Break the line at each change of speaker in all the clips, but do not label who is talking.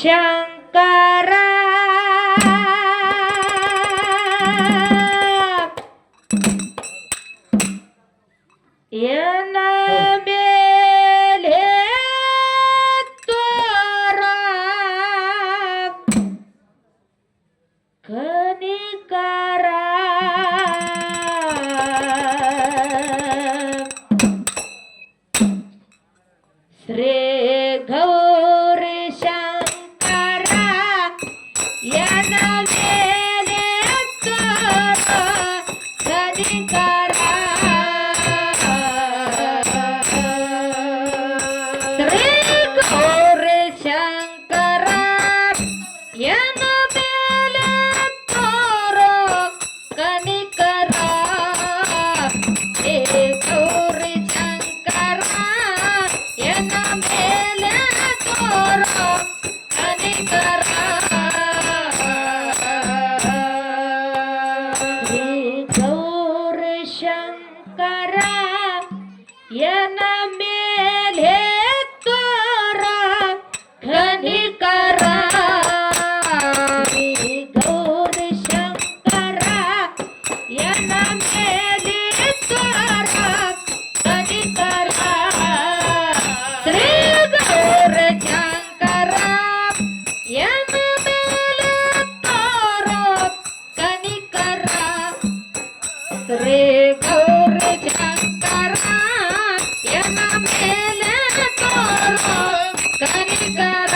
ಶಂಕರ ಎನ್ನ ಮೇಲೆ ತೋರ ಕನಿಕರ ಶ್ರೀ ಗೌರಿ ಶಂಕರ ಎನ್ನ ಮೇಲೆ ತೋರ ಕನಿಕರ ಶ್ರೀ ಗೌರಿ ಶಂಕರ ಎನ್ನ ಮೇಲೆ ತೋರೋ ಕನಿಕರ ಹೇ ಗೌರಿ ಶಂಕರ ಎನ್ನ ಮೇಲೆ ತೋರೋ ಕನಿಕರ ಹೇ ಗೌರಿ ಶಂಕರ ಎನ್ನ ಮೇಲೆ ತೋರೋ ಕನಿಕರ ಹೇ ಗೌರಿ ಶಂಕರ ಎನ್ನ ಮೇಲೆ ತೋರೋ ಕನಿಕರ ಶ್ರೀ ಗೌರಿ ಶಂಕರ ಎನ್ನ ಮೇಲೆ ತೋರೋ ಕನಿಕರ ಶ್ರೀ ಗೌರಿ ಶಂಕರ ಎನ್ನ ಮೇಲೆ ತೋರೋ ಕನಿಕರ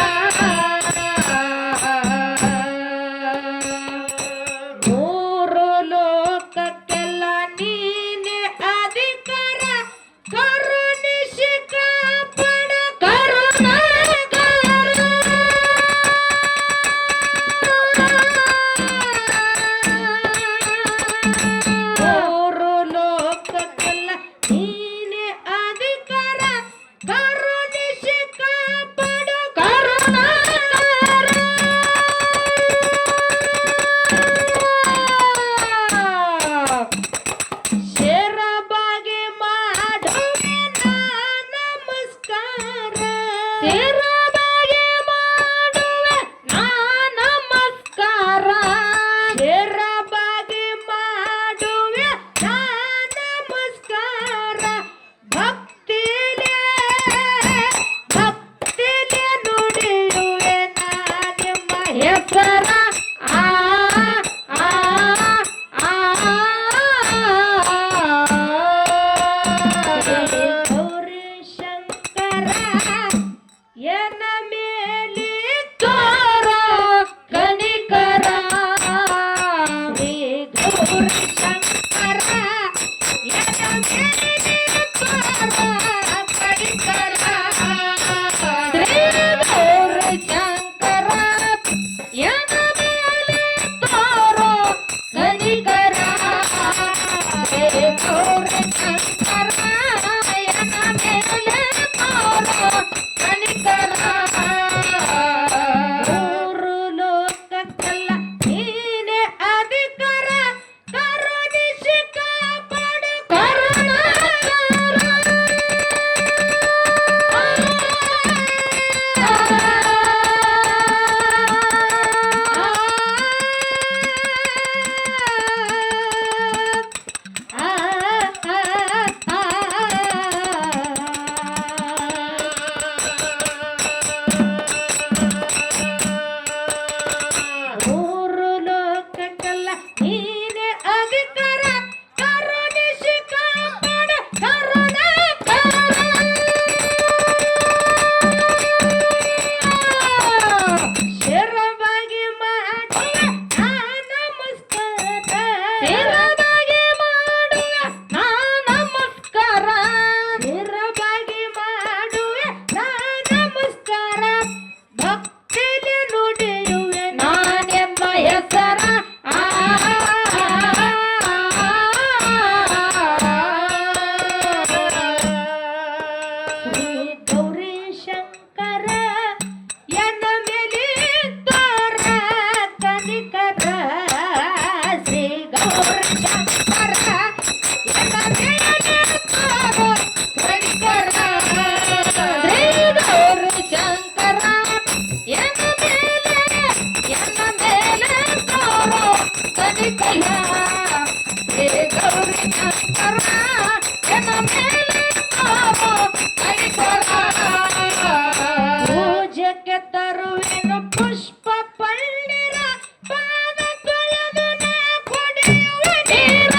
ಕೈಯ ಶ್ರೀ ಗೌರಿ ಶಂಕರ ಎನ್ನ ಮೇಲೆ ತೋರೋ ಕನಿಕರ. ಪೂಜೆಗೆ ತರುವೆನು ಪುಷ್ಪ ಪಳ್ಳಿರ ಪಾದ ತೊಳೆದು ನಾ ಕುಡಿಯುವೆ ನೀರ.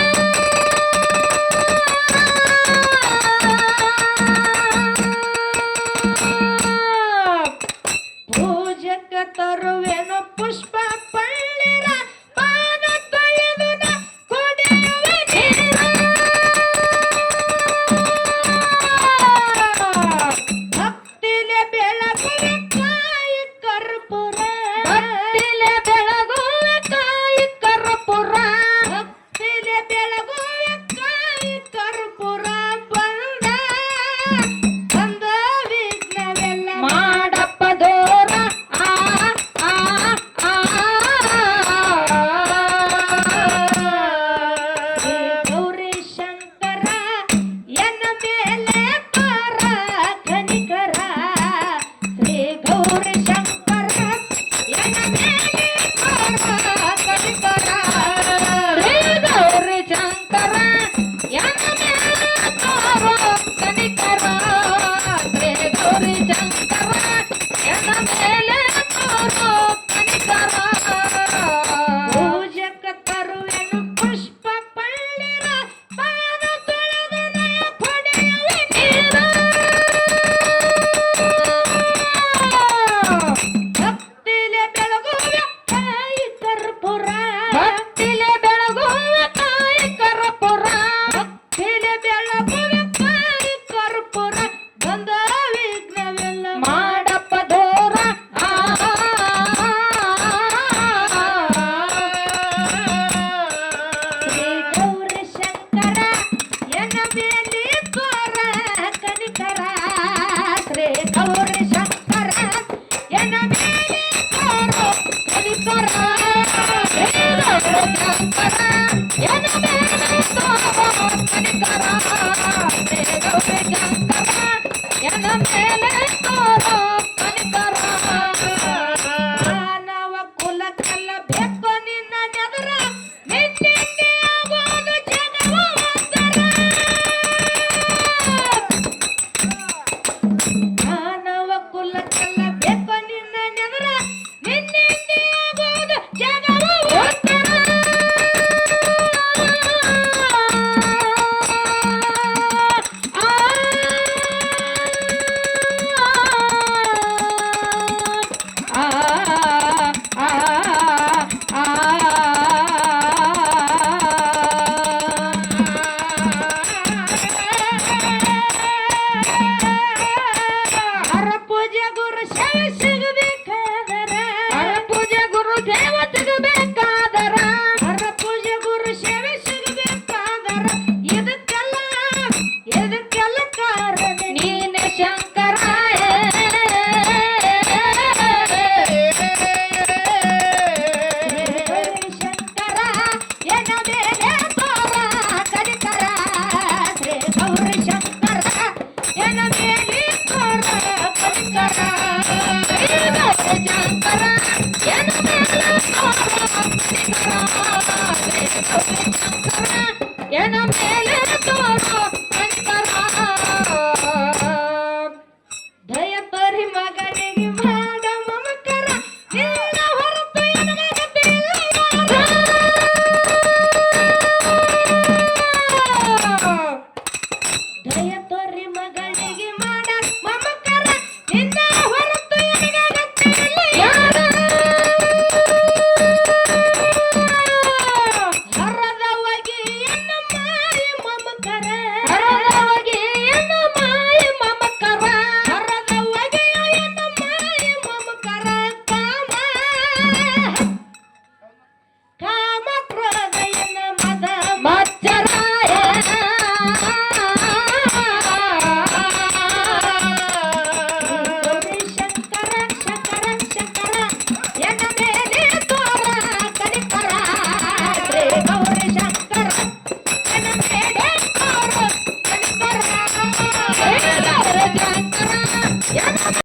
ಪೂಜೆಗೆ ತರುವೆನು ಪುಷ್ಪ ಪಳ್ಳಿರ ಪಾದ ತೊಳೆದು ನಾ ಕುಡಿಯುವೆ ನೀರ. ಭಕ್ತಿಲೆ ಬೆಳಗುವೆ ಕಾಯಿ ಕರ್ಪೂರ. ಭಕ್ತಿಲೆ ಬೆಳಗುವೆ ಕಾಯಿ ಕರ್ಪೂರ. ಭಕ್ತಿಲೆ ಬೆಳಗುವೆ ಕಾಯಿ ಕರ್ಪೂರ. ಬಂದ ಬಂದ ವಿಘ್ನವೆಲ್ಲ ಮಾಡಪ್ಪ ದೂರ. ಆ ಆ ಆ ಶ್ರೀ ಗೌರಿ ಶಂಕರ ಎನ್ನ ಮೇಲೆ ತೋರ ಕನಿಕರ. ಶ್ರೀ ಗೌರಿ ಶಂಕರ ಎನ್ನ ಮೇಲೆ ತೋರ ಕನಿಕರ. ಶ್ರೀ ಗೌರಿ ಶಂಕರ ಎನ್ನ ಮೇಲೆ ತೋರ ಕನಿಕರ. ಶ್ರೀ ಗೌರಿ ಶಂಕರ ಎನ್ನ ಮೇಲೆ ತೋರ ಕನಿಕರ. ಪೂಜಕ ತರುವೆನು ಪುಷ್ಪ ಪಳ್ಳಿರ ಪಾದ ತೊಳೆದು ನಾ ಕುಡಿಯುವೆ ನೀರ. ಭಕ್ತಿಲೆ ಬೆಳಗುವೆ ಕಾಯಿ ಕರ್ಪೂರ. ಭಕ್ತಿಲೆ ಬೆಳಗುವೆ ಕಾಯಿ ಕರ್ಪೂರ. ಭಕ್ತಿಲೆ ಬೆಳಗುವೆ ಕಾಯಿ ಕರ್ಪೂರ. ಬಂದ ವಿಘ್ನವೆಲ್ಲ ಮಾಡಪ್ಪ ದೂರ. ಆ ಶ್ರೀ ಗೌರಿ ಶಂಕರ ಎನ್ನ ಮೇಲೆ ತೋರ ಕನಿಕರ. ಶ್ರೀ ಗೌರಿ ಶಂಕರ ಎನ್ನ ಮೇಲೆ ತೋರ ಕನಿಕರ. ಶ್ರೀ ಗೌರಿ ಶಂಕರ ಎನ್ನ ಮೇಲೆ ತೋರ ಕನಿಕರ. ಶ್ರೀ ಗೌರಿ ಶಂಕರ ಎನ್ನ ಮೇಲೆ ತೋರ ಕನಿಕರ. ಮಾನವ ಕುಲಕ್ಕೆಲ್ಲ ಬೇಕು ನಿನ್ನ ನೆದರ. ನಿನ್ನಿಂದೆ ಆಗೋದು ಜಗವು ಒಂದರ. ಮಾನವ ಕುಲಕ್ಕೆಲ್ಲ ಬೇಕು ನಿನ್ನ ನೆದರ. ನಿನ್ನಿಂದೆ ಆಗೋದು ಜಗವು ಒಂದರ. ಹರ ಪೂಜೆ ಗುರು ಸೇವೆ ಸಿಗಬೇಕಾದರ. ಹರ ಪೂಜೆ ಗುರು ದೇವ ಸಿಗಬೇಕಾದರ. ಹರ ಪೂಜೆ ಗುರು ಸೇವೆ ಸಿಗಬೇಕಾದರ. ಇದಕ್ಕೆಲ್ಲ ಕಾರಣ ನೀನೆ ಶಂಕರ. ಶಂಕರ ಎನ್ನ ಮೇಲೆ ತೋರ ಕನಿಕರ. ಶ್ರೀ ಗೌರಿ ಶಂಕರ ಎನ್ನ ಮೇಲೆ ತೋರ ಕನಿಕರ. ಶ್ರೀ ಗೌರಿ ಶಂಕರ ಎನ್ನ ಮೇಲೆ ತೋರ ಕನಿಕರ.